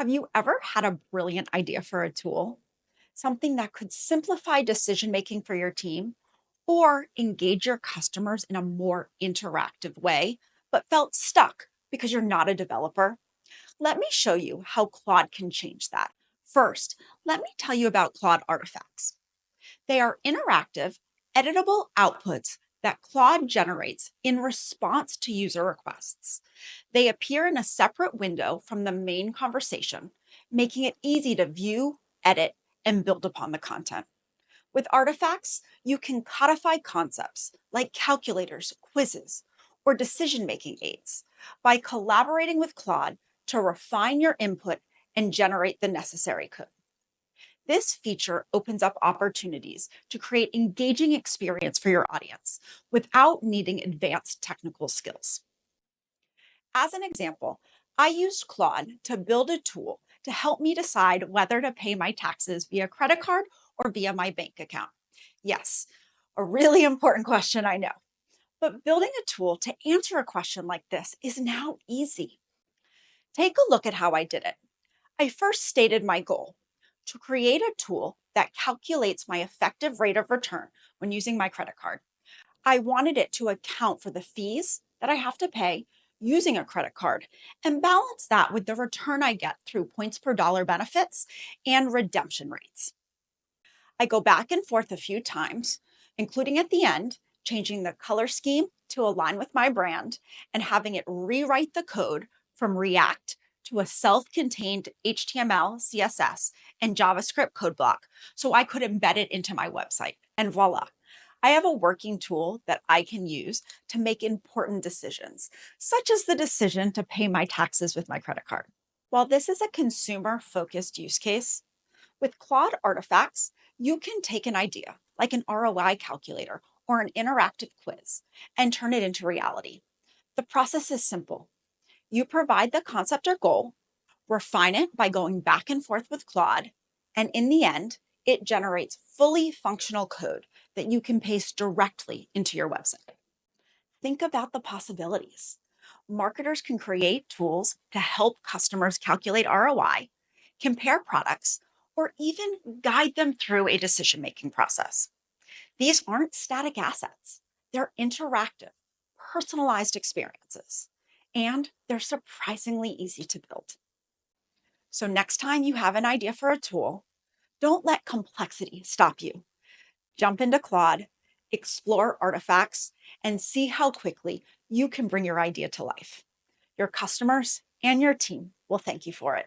Have you ever had a brilliant idea for a tool? Something that could simplify decision making for your team or engage your customers in a more interactive way, but felt stuck because you're not a developer? Let me show you how Claude can change that. First, let me tell you about Claude artifacts. They are interactive, editable outputs that Claude generates in response to user requests. They appear in a separate window from the main conversation, making it easy to view, edit, and build upon the content. With artifacts, you can codify concepts like calculators, quizzes, or decision making aids by collaborating with Claude to refine your input and generate the necessary code. This feature opens up opportunities to create engaging experience for your audience without needing advanced technical skills. As an example, I used Claude to build a tool to help me decide whether to pay my taxes via credit card or via my bank account. Yes, a really important question, I know. But building a tool to answer a question like this is now easy. Take a look at how I did it. I first stated my goal to create a tool that calculates my effective rate of return when using my credit card. I wanted it to account for the fees that I have to pay using a credit card and balance that with the return I get through points per dollar benefits and redemption rates. I go back and forth a few times, including at the end, changing the color scheme to align with my brand and having it rewrite the code from React to a self contained HTML, CSS, and JavaScript code block so I could embed it into my website. And voila, I have a working tool that I can use to make important decisions, such as the decision to pay my taxes with my credit card. While this is a consumer focused use case, with Claude artifacts, you can take an idea, like an ROI calculator or an interactive quiz, and turn it into reality. The process is simple. You provide the concept or goal, refine it by going back and forth with Claude, and in the end, it generates fully functional code that you can paste directly into your website. Think about the possibilities. Marketers can create tools to help customers calculate ROI, compare products, or even guide them through a decision making process. These aren't static assets, they're interactive, personalized experiences, and they're surprisingly easy to build. So, next time you have an idea for a tool, don't let complexity stop you. Jump into Claude, explore artifacts, and see how quickly you can bring your idea to life. Your customers and your team will thank you for it.